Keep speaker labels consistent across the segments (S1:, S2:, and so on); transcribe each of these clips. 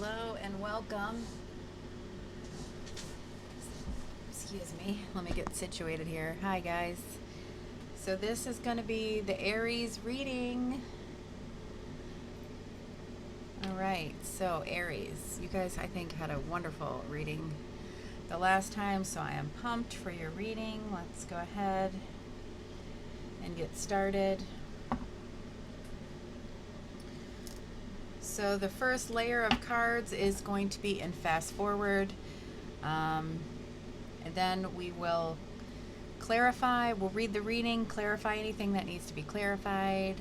S1: Hello and welcome. Excuse me. Let me get situated here. Hi, guys. So, this is going to be the Aries reading. All right. So, Aries, you guys, I think, had a wonderful reading the last time. So, I am pumped for your reading. Let's go ahead and get started. So, the first layer of cards is going to be in fast forward. And then we will clarify. We'll read the reading, clarify anything that needs to be clarified.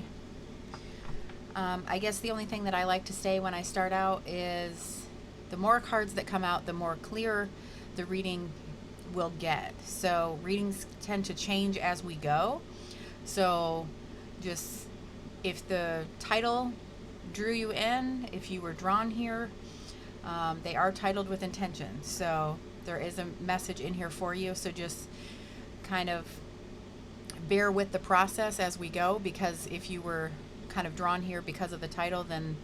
S1: I guess the only thing that I like to say when I start out is the more cards that come out, the more clear the reading will get. So readings tend to change as we go. So just if the title drew you in, if you were drawn here, they are titled with intention. So there is a message in here for you. So just kind of bear with the process as we go, because if you were kind of drawn here because of the title, then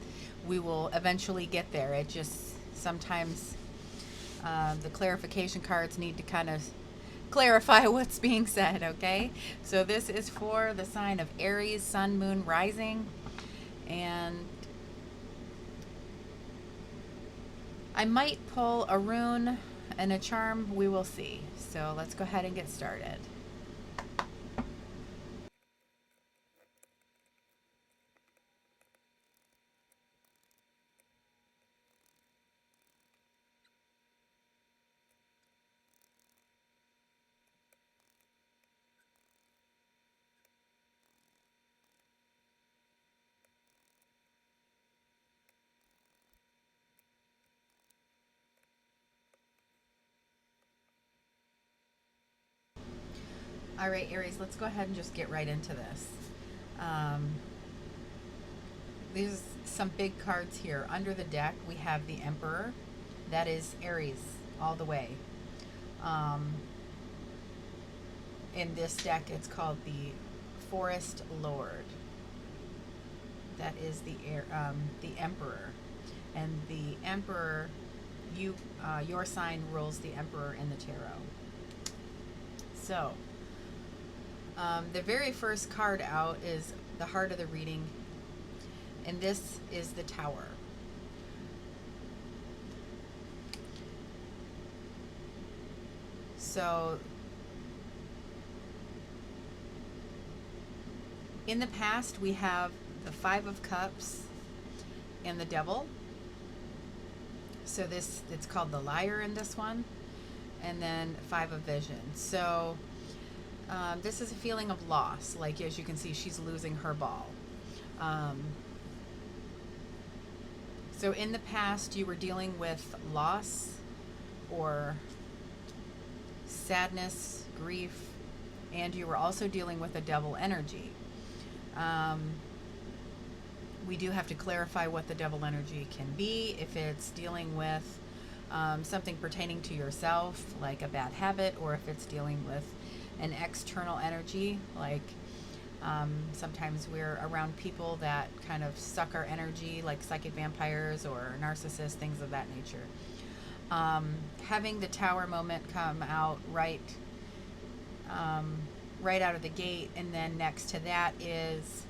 S1: we will eventually get there. It just sometimes the clarification cards need to kind of clarify what's being said, okay? So this is for the sign of Aries, Sun, Moon, Rising. And I might pull a rune and a charm. We will see. So let's go ahead and get started. All right, Aries, let's go ahead and just get right into this. There's some big cards here. Under the deck, we have the Emperor. That is Aries all the way. In this deck, it's called the Forest Lord. That is the Emperor. And the Emperor, your sign rules the Emperor in the tarot. So, the very first card out is the heart of the reading, and this is the Tower. So, in the past, we have the Five of Cups and the Devil. So it's called the Liar in this one, and then Five of Visions. So this is a feeling of loss. Like, as you can see, she's losing her ball. So in the past, you were dealing with loss or sadness, grief, and you were also dealing with a devil energy. We do have to clarify what the devil energy can be. If it's dealing with something pertaining to yourself, like a bad habit, or if it's dealing with an external energy, like sometimes we're around people that kind of suck our energy, like psychic vampires or narcissists, things of that nature. Having the Tower moment come out right out of the gate, and then next to that is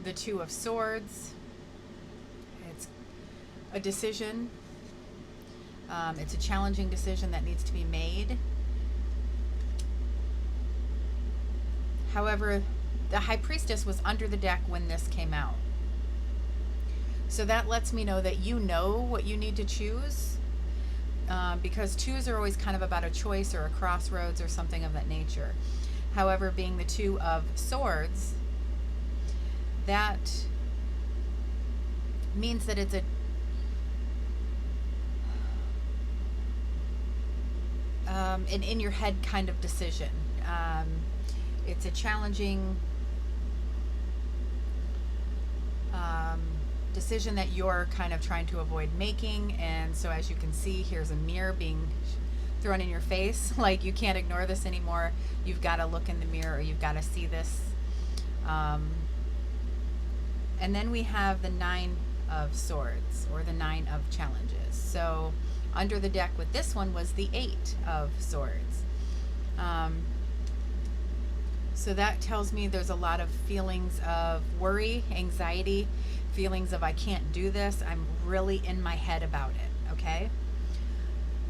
S1: the Two of Swords. It's a decision. It's a challenging decision that needs to be made. However, the High Priestess was under the deck when this came out. So that lets me know that you know what you need to choose, because twos are always kind of about a choice or a crossroads or something of that nature. However, being the Two of Swords, that means that it's an in your head kind of decision. It's a challenging decision that you're kind of trying to avoid making. And so, as you can see, here's a mirror being thrown in your face. Like, you can't ignore this anymore. You've got to look in the mirror, or you've got to see this. And then we have the Nine of Swords, or the 9 of Challenges. So under the deck with this one was the 8 of Swords. So that tells me there's a lot of feelings of worry, anxiety, feelings of I can't do this. I'm really in my head about it, okay?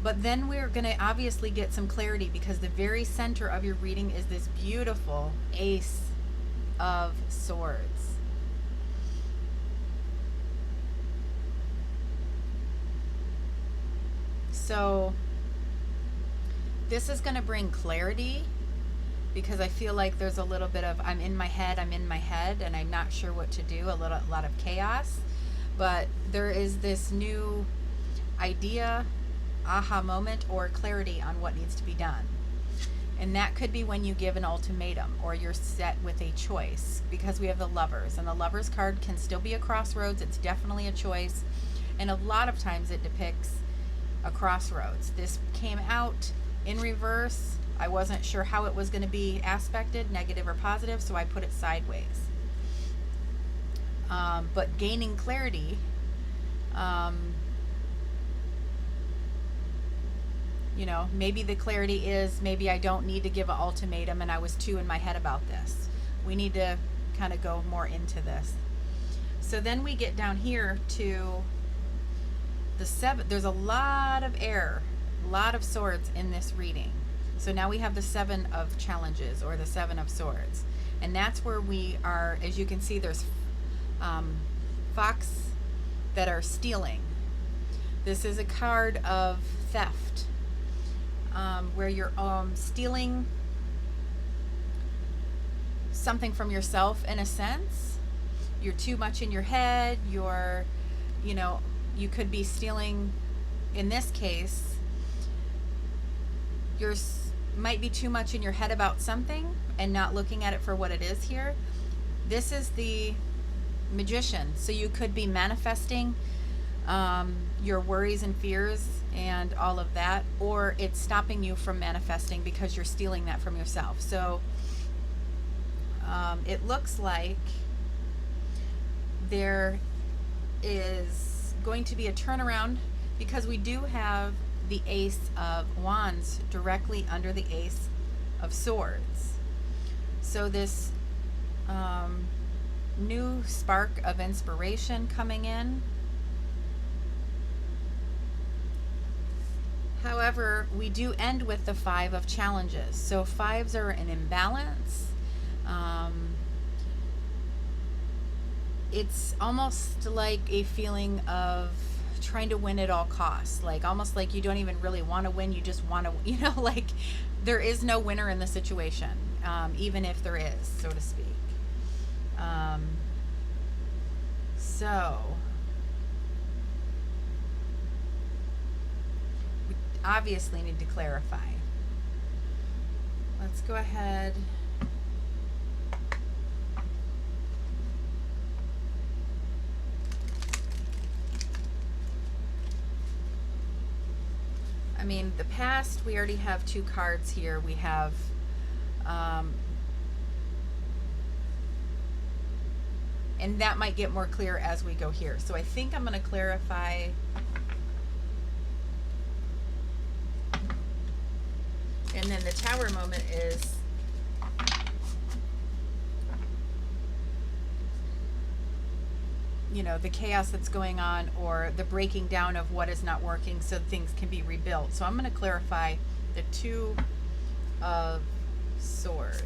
S1: But then we're going to obviously get some clarity, because the very center of your reading is this beautiful Ace of Swords. So this is going to bring clarity, because I feel like there's a little bit of I'm in my head, and I'm not sure what to do, a lot of chaos. But there is this new idea, aha moment, or clarity on what needs to be done. And that could be when you give an ultimatum, or you're set with a choice, because we have the Lovers, and the Lovers card can still be a crossroads. It's definitely a choice, and a lot of times it depicts a crossroads. This came out in reverse. I wasn't sure how it was going to be aspected, negative or positive, so I put it sideways. But gaining clarity, you know, maybe the clarity is maybe I don't need to give an ultimatum, and I was too in my head about this. We need to kind of go more into this. So then we get down here to the 7. There's a lot of air, a lot of swords in this reading. So now we have the 7 of Challenges, or the 7 of Swords. And that's where we are. As you can see, there's fox that are stealing. This is a card of theft, where you're stealing something from yourself, in a sense. You're too much in your head. You're, you know, you could be stealing, in this case, you're might be too much in your head about something and not looking at it for what it is here. This is the Magician. So you could be manifesting your worries and fears and all of that, or it's stopping you from manifesting because you're stealing that from yourself. So it looks like there is going to be a turnaround, because we do have the Ace of Wands directly under the Ace of Swords. So this new spark of inspiration coming in. However, we do end with the 5 of Challenges. So 5s are an imbalance. It's almost like a feeling of trying to win at all costs, like almost like you don't even really want to win, you just want to, you know, like there is no winner in the situation, even if there is, so to speak. So we obviously need to clarify. Let's go ahead. I mean, the past, we already have 2 cards here. We have and that might get more clear as we go here. So I think I'm going to clarify. And then the Tower moment is you know, the chaos that's going on, or the breaking down of what is not working so things can be rebuilt. So I'm going to clarify the 2 of Swords.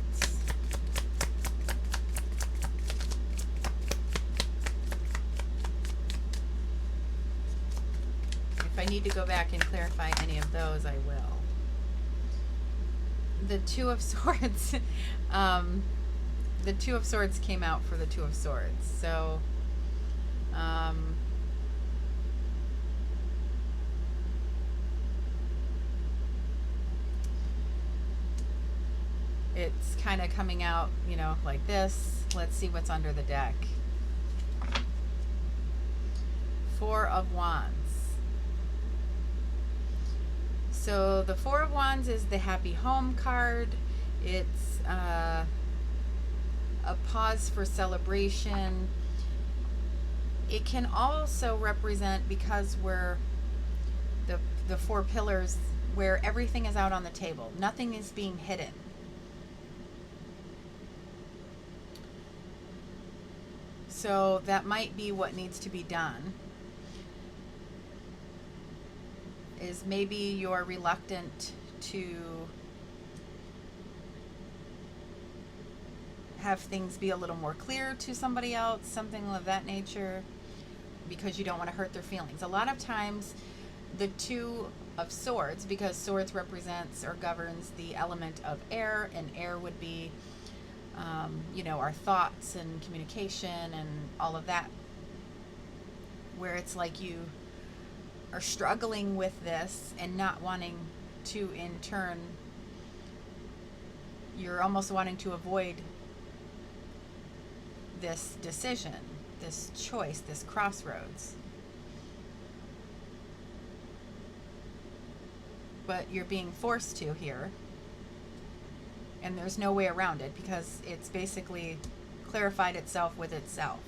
S1: If I need to go back and clarify any of those, I will. The 2 of Swords, the 2 of Swords came out for the 2 of Swords. So it's kind of coming out, you know, like this. Let's see what's under the deck. 4 of Wands. So the 4 of Wands is the happy home card. It's a pause for celebration. It can also represent, because we're the the four pillars, where everything is out on the table. Nothing is being hidden. So that might be what needs to be done. Is maybe you're reluctant to have things be a little more clear to somebody else, something of that nature, because you don't want to hurt their feelings. A lot of times, the Two of Swords, because swords represents or governs the element of air, and air would be, our thoughts and communication and all of that, where it's like you are struggling with this and not wanting to, in turn, you're almost wanting to avoid this decision, this choice, this crossroads. But you're being forced to here, and there's no way around it, because it's basically clarified itself with itself.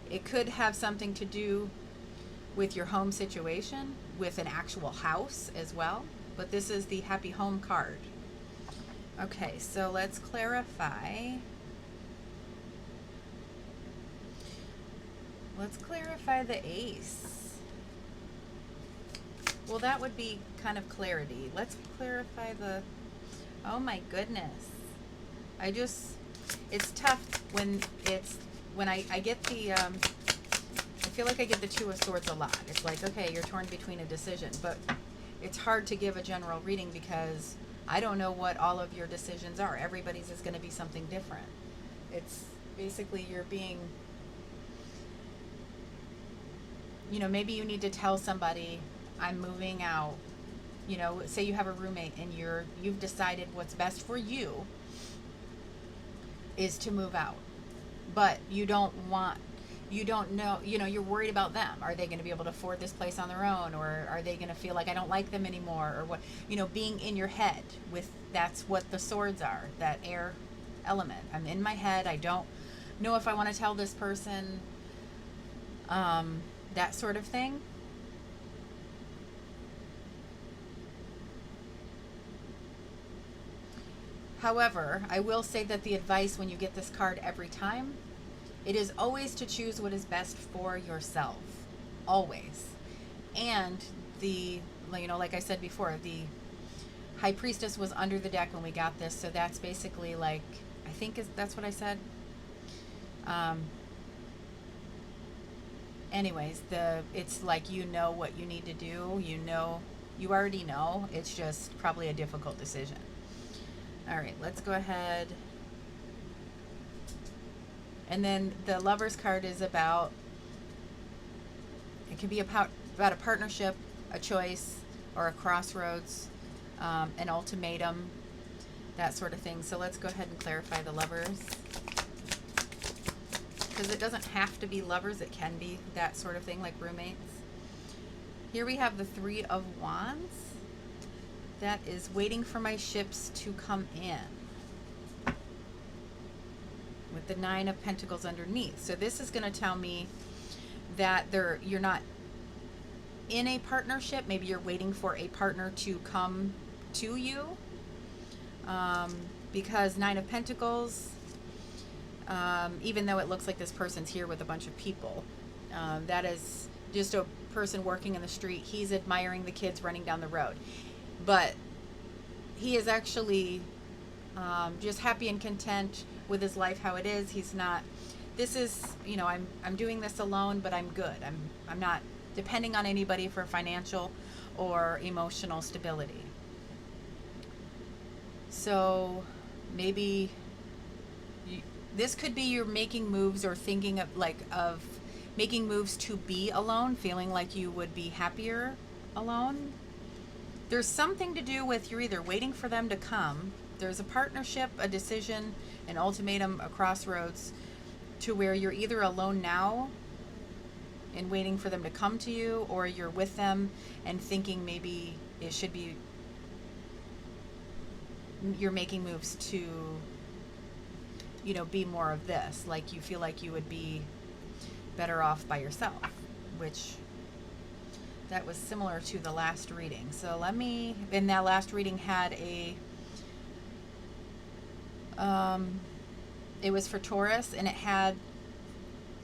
S1: It could have something to do with your home situation, with an actual house as well, but this is the Happy Home card. Okay, so let's clarify. Let's clarify the Ace. Well, that would be kind of clarity. Let's clarify the... Oh my goodness. It's tough when I get the, I feel like I get the Two of Swords a lot. It's like, okay, you're torn between a decision, but it's hard to give a general reading because I don't know what all of your decisions are. Everybody's is going to be something different. It's basically you're being, maybe you need to tell somebody, I'm moving out. Say you have a roommate and you've decided what's best for you is to move out, but you don't know, you're worried about them. Are they going to be able to afford this place on their own, or are they going to feel like I don't like them anymore, or what, being in your head with, that's what the swords are, that air element. I'm in my head. I don't know if I want to tell this person, that sort of thing. However, I will say that the advice when you get this card every time, it is always to choose what is best for yourself. Always. And like I said before, the High Priestess was under the deck when we got this, so that's basically like, I think that's what I said. Anyways, it's like what you need to do. You already know. It's just probably a difficult decision. All right, let's go ahead. And then the Lover's card is about, it can be about a partnership, a choice, or a crossroads, an ultimatum, that sort of thing. So let's go ahead and clarify the Lovers. Because it doesn't have to be lovers, it can be that sort of thing, like roommates. Here we have the Three of Wands. That is waiting for my ships to come in, with the Nine of Pentacles underneath. So this is going to tell me that you're not in a partnership. Maybe you're waiting for a partner to come to you, because Nine of Pentacles, even though it looks like this person's here with a bunch of people, that is just a person working in the street. He's admiring the kids running down the road, but he is actually just happy and content with his life how it is. He's not, this is, I'm doing this alone, but I'm good. I'm not depending on anybody for financial or emotional stability. So maybe this could be you're making moves or thinking of making moves to be alone, feeling like you would be happier alone. There's something to do with you're either waiting for them to come. There's a partnership, a decision, an ultimatum, a crossroads, to where you're either alone now and waiting for them to come to you, or you're with them and thinking maybe it should be, you're making moves to, be more of this. Like you feel like you would be better off by yourself, which that was similar to the last reading. So in that last reading had it was for Taurus, and it had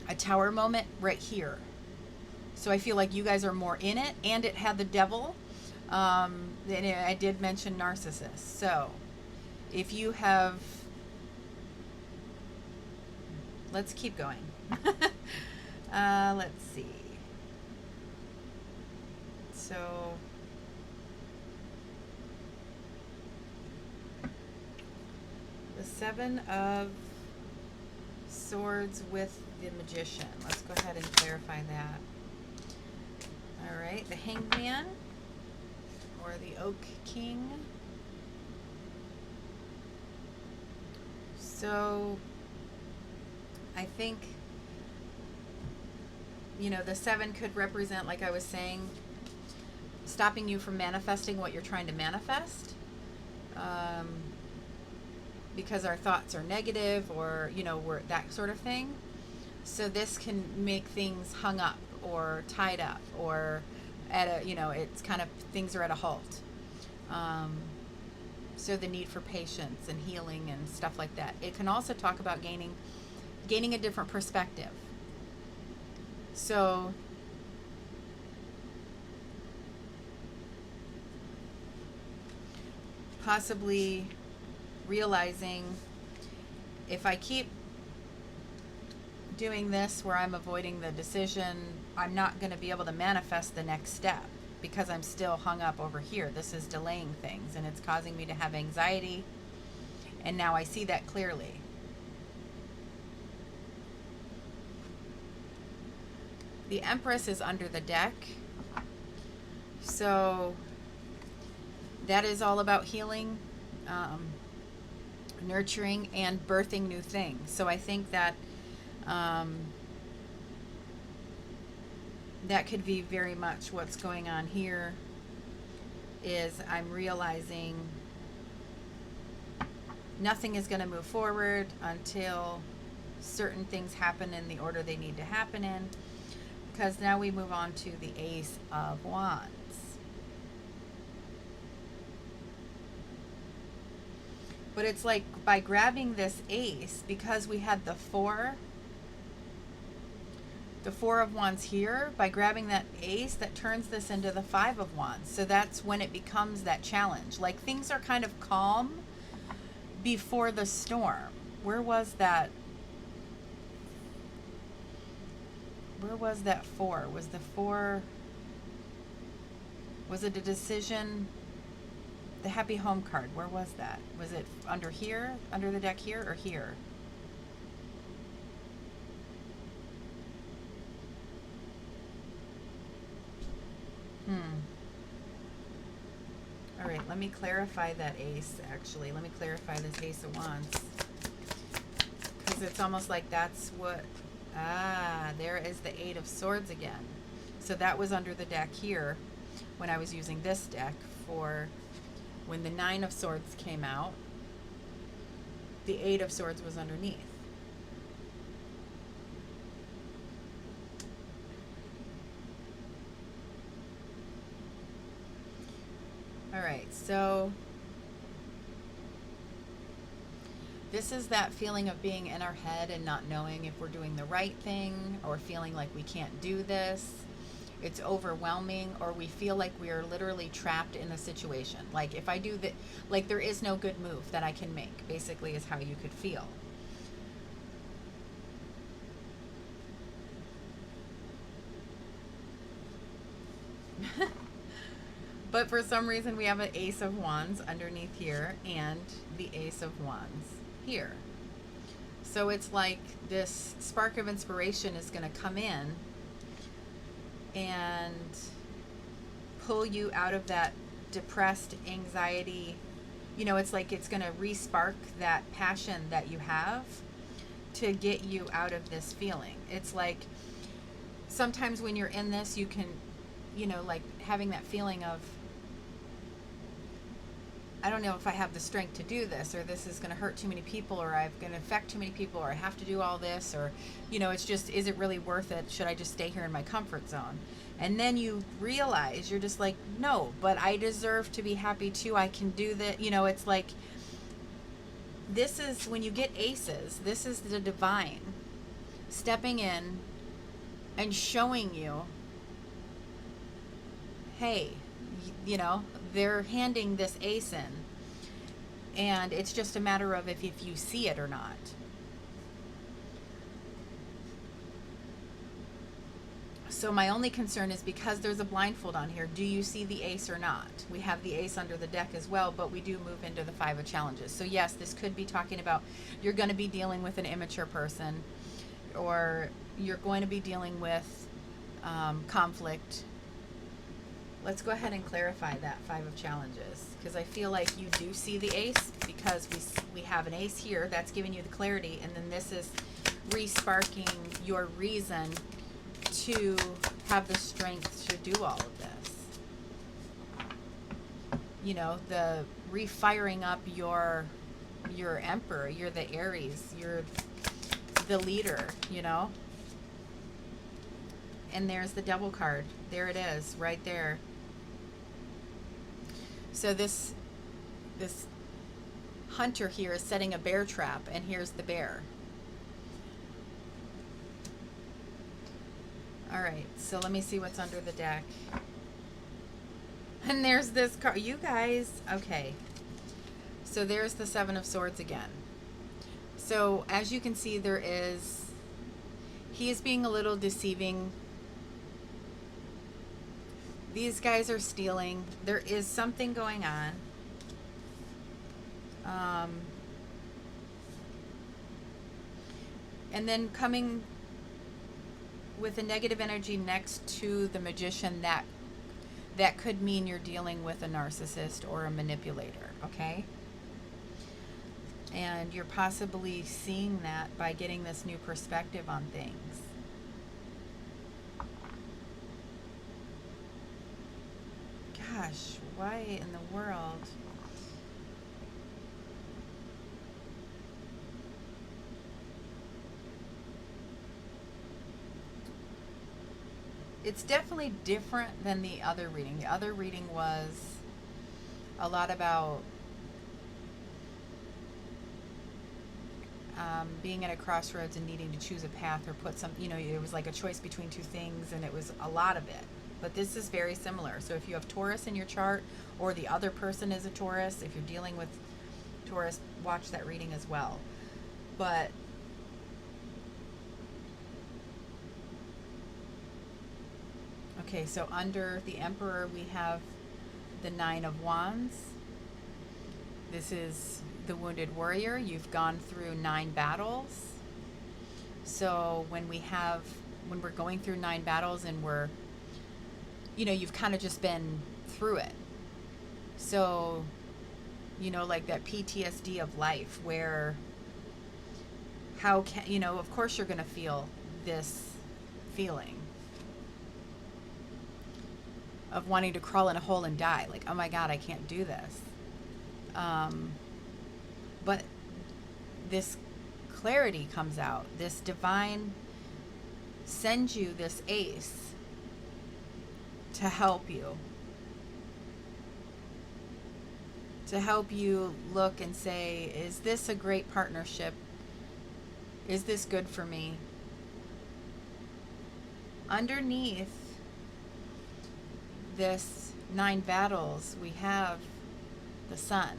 S1: a tower moment right here. So I feel like you guys are more in it, and it had the devil. And I did mention narcissist. So if you have, let's keep going. Let's see. So the Seven of Swords with the Magician. Let's go ahead and clarify that. All right, the Hanged Man or the Oak King. So I think, the 7 could represent, like I was saying, stopping you from manifesting what you're trying to manifest. Because our thoughts are negative, or, we're that sort of thing. So this can make things hung up or tied up, or at a, it's kind of, things are at a halt. So the need for patience and healing and stuff like that. It can also talk about gaining a different perspective. So possibly realizing, if I keep doing this where I'm avoiding the decision, I'm not going to be able to manifest the next step because I'm still hung up over here. This is delaying things, and it's causing me to have anxiety. And now I see that clearly. The Empress is under the deck. So that is all about healing, nurturing, and birthing new things. So I think that that could be very much what's going on here. Is I'm realizing nothing is going to move forward until certain things happen in the order they need to happen in. Because now we move on to the Ace of Wands. But it's like by grabbing this ace, because we had the four of Wands here, by grabbing that ace, that turns this into the 5 of Wands. So that's when it becomes that challenge. Like things are kind of calm before the storm. Where was that 4? Was the 4, was it a decision? The Happy Home card, where was that? Was it under here, under the deck here, or here? All right, let me clarify that ace, actually. Let me clarify this Ace of Wands. Because it's almost like that's what... there is the 8 of Swords again. So that was under the deck here when I was using this deck for... When the 9 of Swords came out, the 8 of Swords was underneath. All right, so this is that feeling of being in our head and not knowing if we're doing the right thing, or feeling like we can't do this. It's overwhelming, or we feel like we are literally trapped in a situation. Like if I do that, like there is no good move that I can make, basically is how you could feel. But for some reason we have an Ace of Wands underneath here and the Ace of Wands here. So it's like this spark of inspiration is going to come in and pull you out of that depressed anxiety. It's like it's going to re-spark that passion that you have to get you out of this feeling. It's like sometimes when you're in this, you can, like having that feeling of I don't know if I have the strength to do this, or this is going to hurt too many people, or I'm going to affect too many people, or I have to do all this, or, it's just, is it really worth it? Should I just stay here in my comfort zone? And then you realize you're just like, no, but I deserve to be happy too. I can do that. It's like, this is when you get aces, this is the divine stepping in and showing you, hey, they're handing this ace in, and it's just a matter of if you see it or not. So my only concern is, because there's a blindfold on here, do you see the ace or not? We have the ace under the deck as well, but we do move into the 5 of challenges. So yes, this could be talking about you're going to be dealing with an immature person, or you're going to be dealing with conflict. Let's go ahead and clarify that 5 of challenges, because I feel like you do see the ace, because we have an ace here that's giving you the clarity, and then this is re-sparking your reason to have the strength to do all of this. The refiring up your emperor, you're the Aries, you're the leader, And there's the Devil card. There it is, right there. So this hunter here is setting a bear trap, and here's the bear. All right, so let me see what's under the deck. And there's this card. You guys, okay. So there's the 7 of Swords again. So as you can see, he is being a little deceiving. These guys are stealing. There is something going on. And then coming with a negative energy next to the Magician, that could mean you're dealing with a narcissist or a manipulator, okay? And you're possibly seeing that by getting this new perspective on things. Gosh, why in the world? It's definitely different than the other reading. The other reading was a lot about being at a crossroads and needing to choose a path or put some, it was like a choice between two things, and it was a lot of it. But this is very similar. So if you have Taurus in your chart, or the other person is a Taurus, if you're dealing with Taurus, watch that reading as well. But okay, so under the Emperor, we have the 9 of Wands. This is the Wounded Warrior. You've gone through 9 battles. So when we're going through 9 battles, and you've kind of just been through it. So, like that PTSD of life, where of course you're going to feel this feeling of wanting to crawl in a hole and die. Like, oh my God, I can't do this. But this clarity comes out. This divine sends you this ace to help you. To help you look and say, is this a great partnership? Is this good for me? Underneath this 9 battles, we have the Sun.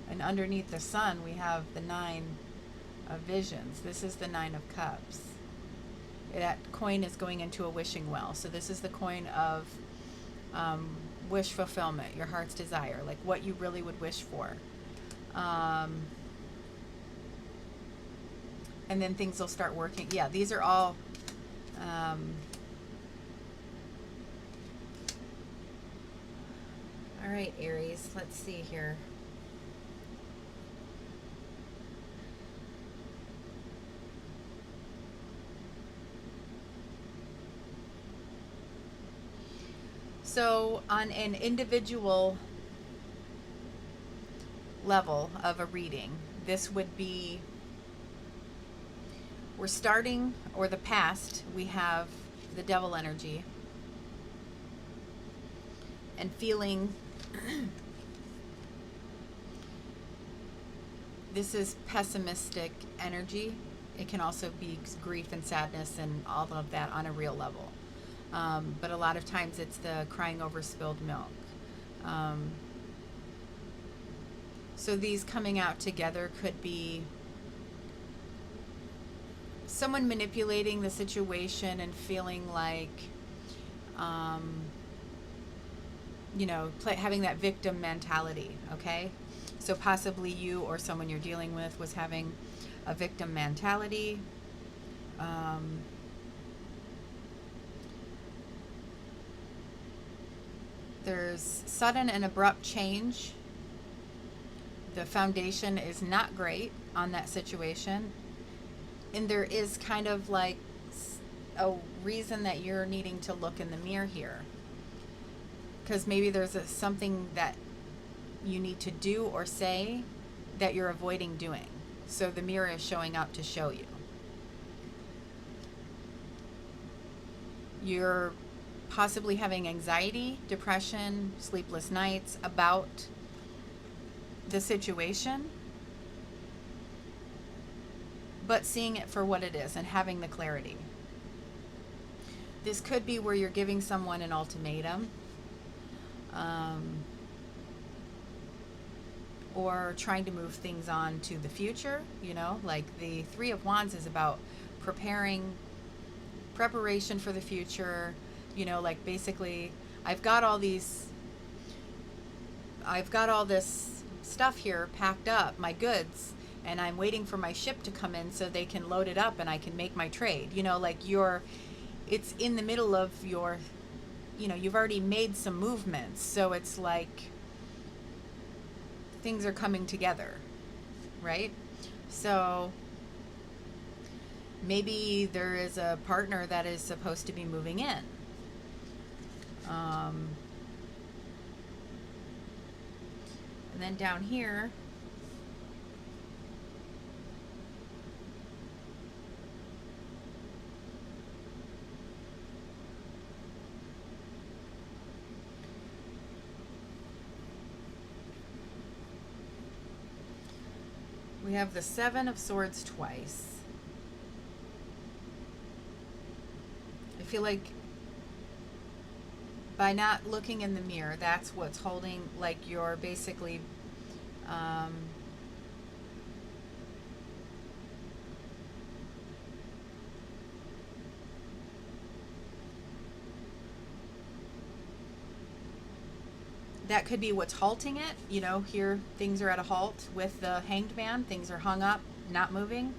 S1: And underneath the Sun, we have the 9 of Visions. This is the 9 of Cups. That coin is going into a wishing well. So this is the coin of wish fulfillment, your heart's desire, like what you really would wish for. And then things will start working. Yeah, these are all all right, Aries, let's see here. So, on an individual level of a reading, this would be, we're starting, or the past, we have the devil energy and feeling. This is pessimistic energy. It can also be grief and sadness and all of that on a real level. But a lot of times it's the crying over spilled milk. So these coming out together could be someone manipulating the situation and feeling like, having that victim mentality, okay? So possibly you or someone you're dealing with was having a victim mentality. There's sudden and abrupt change. The foundation is not great on that situation. And there is kind of like a reason that you're needing to look in the mirror here. Because maybe there's something that you need to do or say that you're avoiding doing. So the mirror is showing up to show you. You're possibly having anxiety, depression, sleepless nights about the situation, but seeing it for what it is and having the clarity. This could be where you're giving someone an ultimatum, or trying to move things on to the future. Like the Three of Wands is about preparation for the future. Like basically I've got all this stuff here packed up, my goods, and I'm waiting for my ship to come in so they can load it up and I can make my trade. Like it's in the middle of your, you've already made some movements, so it's like things are coming together, right? So maybe there is a partner that is supposed to be moving in. And then down here, we have the Seven of Swords twice. I feel like by not looking in the mirror, that's what's holding, like you're basically that could be what's halting it. Here things are at a halt with the Hanged Man. Things are hung up, not moving.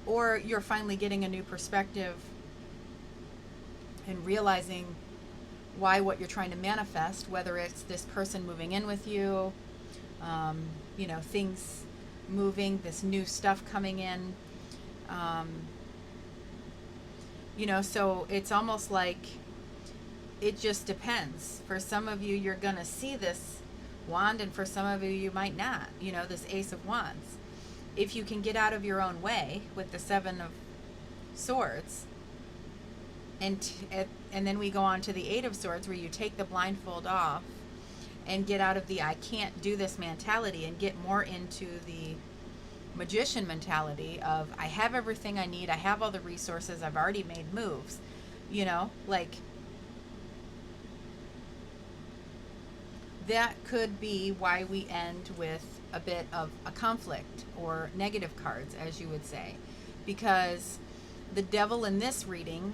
S1: Or you're finally getting a new perspective and realizing why what you're trying to manifest, whether it's this person moving in with you, things moving, this new stuff coming in, so it's almost like it just depends. For some of you, you're going to see this wand, and for some of you, you might not, this Ace of Wands. If you can get out of your own way with the Seven of Swords, and then we go on to the Eight of Swords, where you take the blindfold off and get out of the I can't do this mentality and get more into the magician mentality of I have everything I need, I have all the resources, I've already made moves, like that could be why we end with a bit of a conflict or negative cards, as you would say, because the devil in this reading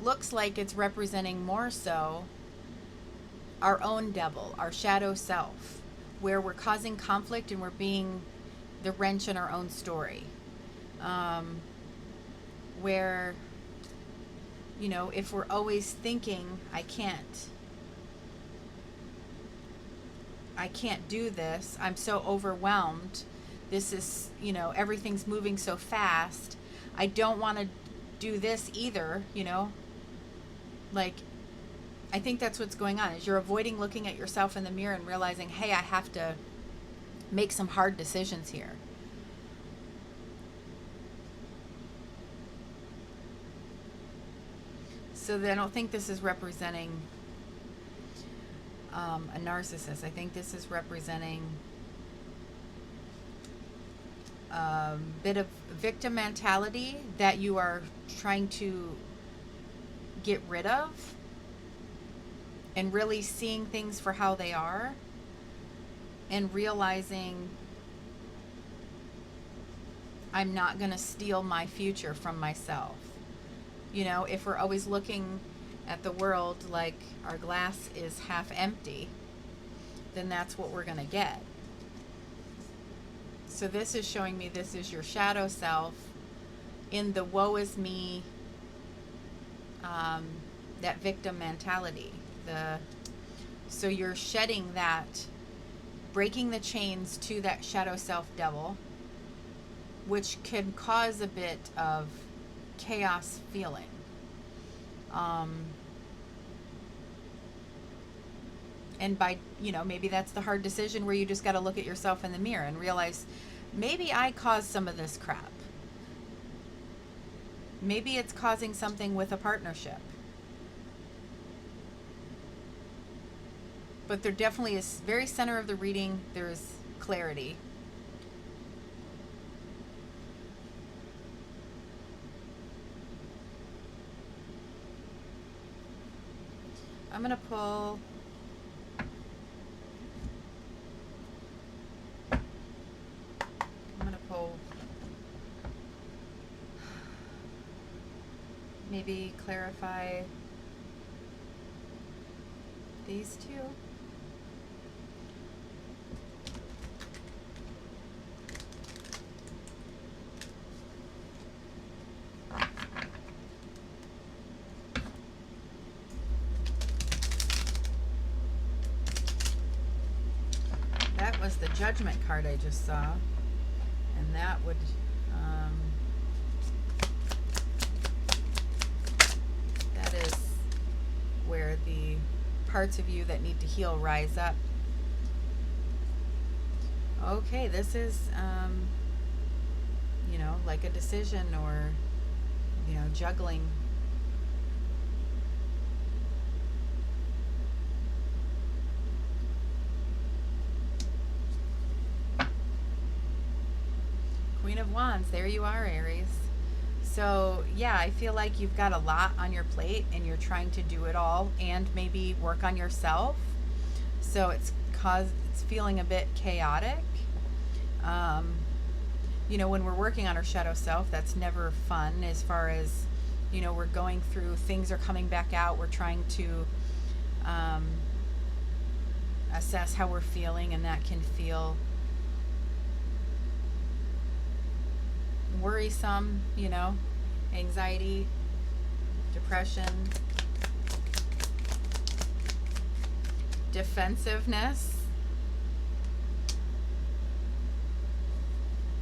S1: looks like it's representing more so our own devil, our shadow self, where we're causing conflict and we're being the wrench in our own story. Where, if we're always thinking, I can't do this, I'm so overwhelmed, this is, everything's moving so fast, I don't want to do this either, like I think that's what's going on, is you're avoiding looking at yourself in the mirror and realizing, hey, I have to make some hard decisions here. So I don't think this is representing a narcissist. I think this is representing a bit of victim mentality that you are trying to get rid of, and really seeing things for how they are, and realizing I'm not going to steal my future from myself. You know, if we're always looking at the world like our glass is half empty, then that's what we're going to get. So this is showing me this is your shadow self in the woe is me, that victim mentality. So you're shedding that, breaking the chains to that shadow self devil, which can cause a bit of chaos feeling. And by, maybe that's the hard decision where you just got to look at yourself in the mirror and realize, maybe I caused some of this crap. Maybe it's causing something with a partnership. But there definitely is, very center of the reading, there's clarity. I'm going to pull maybe clarify these two. That was the Judgment card I just saw, and that would that is where the parts of you that need to heal rise up. Okay, this is like a decision, or juggling. Queen of Wands, there you are, Aries. So yeah, I feel like you've got a lot on your plate and you're trying to do it all and maybe work on yourself. So it's feeling a bit chaotic. When we're working on our shadow self, that's never fun, as far as, we're going through, things are coming back out, we're trying to assess how we're feeling, and that can feel worrisome, anxiety, depression, defensiveness.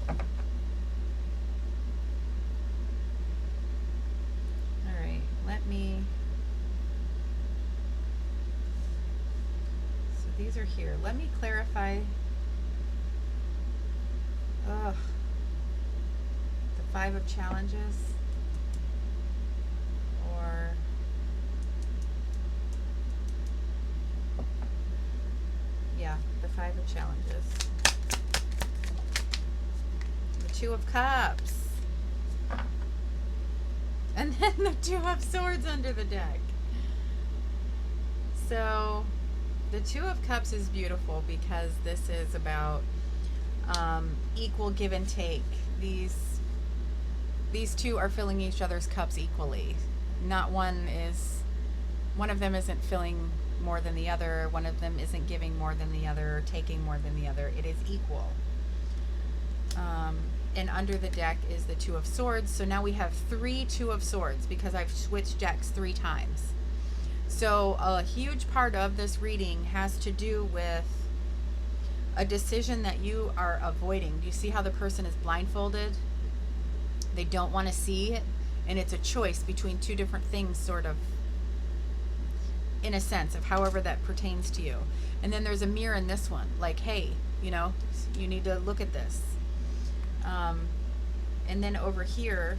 S1: All right, so these are here. Let me clarify. Ugh. 5 of Challenges, or the 5 of Challenges, the 2 of Cups, and then the 2 of Swords under the deck. So the 2 of Cups is beautiful because this is about equal give and take. These two are filling each other's cups equally. Not one of them isn't filling more than the other. One of them isn't giving more than the other, or taking more than the other. It is equal. And under the deck is the 2 of Swords. So now we have 3 2 of Swords because I've switched decks 3 times. So a huge part of this reading has to do with a decision that you are avoiding. Do you see how the person is blindfolded? They don't want to see it, and it's a choice between 2 different things, sort of. in a sense of however that pertains to you. And then there's a mirror in this one, like, hey, you know, you need to look at this. And then over here,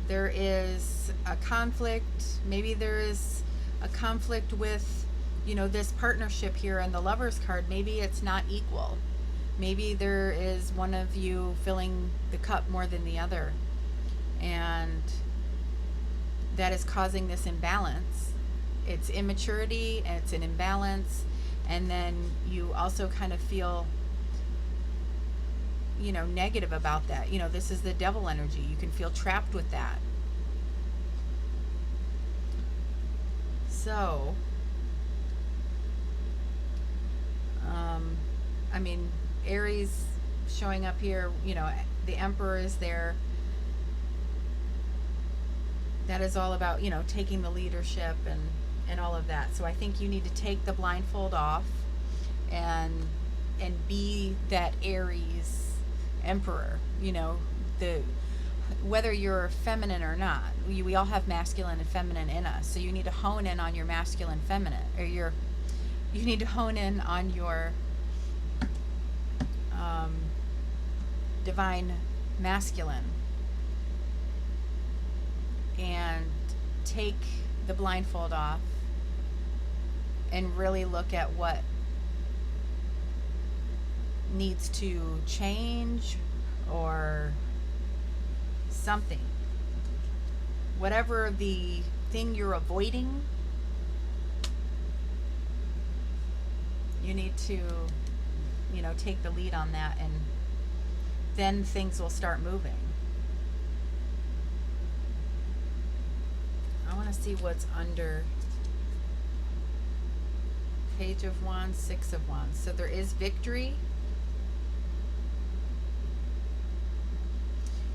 S1: there is a conflict. Maybe there is a conflict with, you know, this partnership here and the Lover's card. Maybe it's not equal. Maybe there is one of you filling the cup more than the other. And that is causing this imbalance. It's immaturity, and it's an imbalance. And then you also kind of feel, you know, negative about that. You know, this is the devil energy. You can feel trapped with that. So, I mean, Aries showing up here, you know, the Emperor is there. That is all about, you know, taking the leadership and all of that. So I think you need to take the blindfold off and be that Aries Emperor, you know, whether you're feminine or not. We all have masculine and feminine in us. So you need to hone in on your masculine feminine, or you need to hone in on your divine masculine, and take the blindfold off and really look at what needs to change, or something. Whatever the thing you're avoiding, you need to, you know, take the lead on that, and then things will start moving. I want to see what's under Page of Wands, Six of Wands. So there is victory.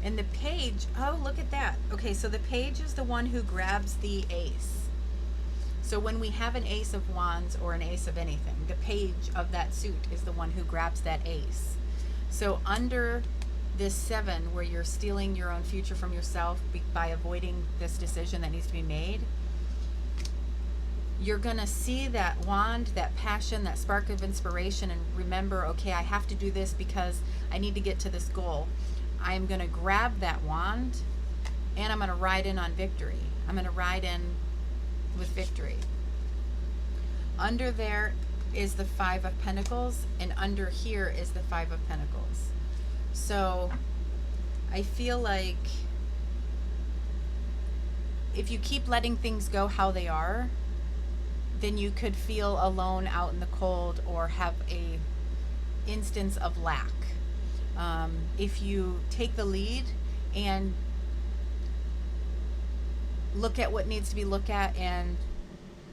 S1: And the page, oh, look at that. Okay, so the page is the one who grabs the ace. So when we have an ace of wands or an ace of anything, the page of that suit is the one who grabs that ace. So under this 7, where you're stealing your own future from yourself by avoiding this decision that needs to be made, you're going to see that wand, that passion, that spark of inspiration, and remember, okay, I have to do this because I need to get to this goal. I'm going to grab that wand, and I'm going to ride in on victory. I'm going to ride in with victory. Under there is the 5 of Pentacles, and under here is the 5 of Pentacles. So I feel like if you keep letting things go how they are, then you could feel alone out in the cold, or have a instance of lack. If you take the lead and look at what needs to be looked at, and,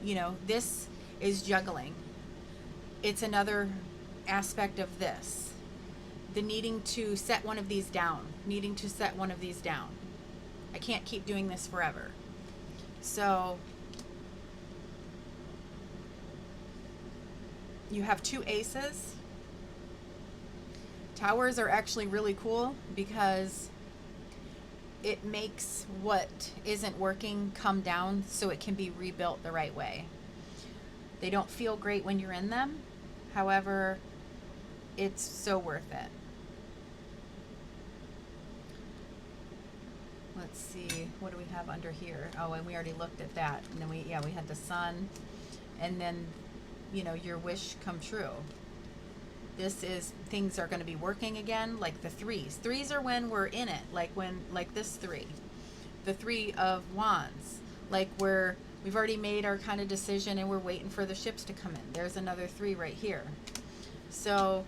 S1: you know, this is juggling. It's another aspect of this. The needing to set one of these down. Needing to set one of these down. I can't keep doing this forever. So you have 2 aces. Towers are actually really cool because it makes what isn't working come down so it can be rebuilt the right way. They don't feel great when you're in them. However, it's so worth it. Let's see, what do we have under here? Oh, and we already looked at that. And then we had the sun, and then, you know, your wish come true. This is, things are going to be working again, like the 3s. 3s are when we're in it, like this 3. The 3 of Wands, like we've already made our kind of decision and we're waiting for the ships to come in. There's another 3 right here. So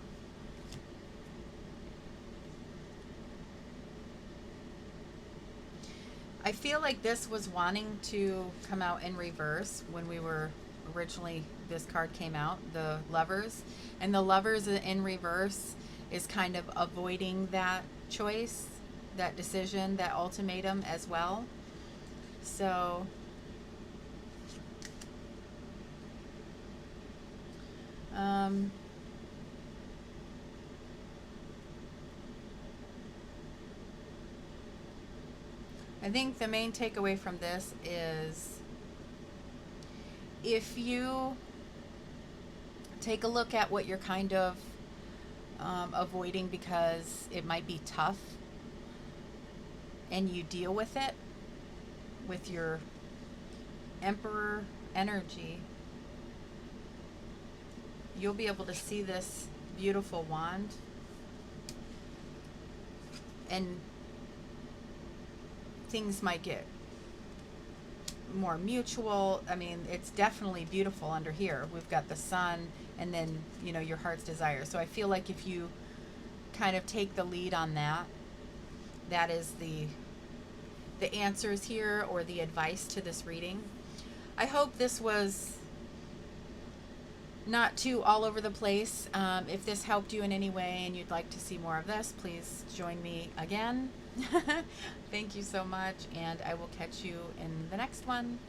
S1: I feel like this was wanting to come out in reverse when we were originally, this card came out, the Lovers. And the Lovers in reverse is kind of avoiding that choice, that decision, that ultimatum as well. So I think the main takeaway from this is if you take a look at what you're kind of avoiding because it might be tough, and you deal with it with your Emperor energy, you'll be able to see this beautiful wand, and things might get more mutual. I mean, it's definitely beautiful under here. We've got the sun and then, you know, your heart's desire. So I feel like if you kind of take the lead on that, that is the answers here, or the advice to this reading. I hope this was not too all over the place. If this helped you in any way and you'd like to see more of this, please join me again. Thank you so much, and I will catch you in the next one.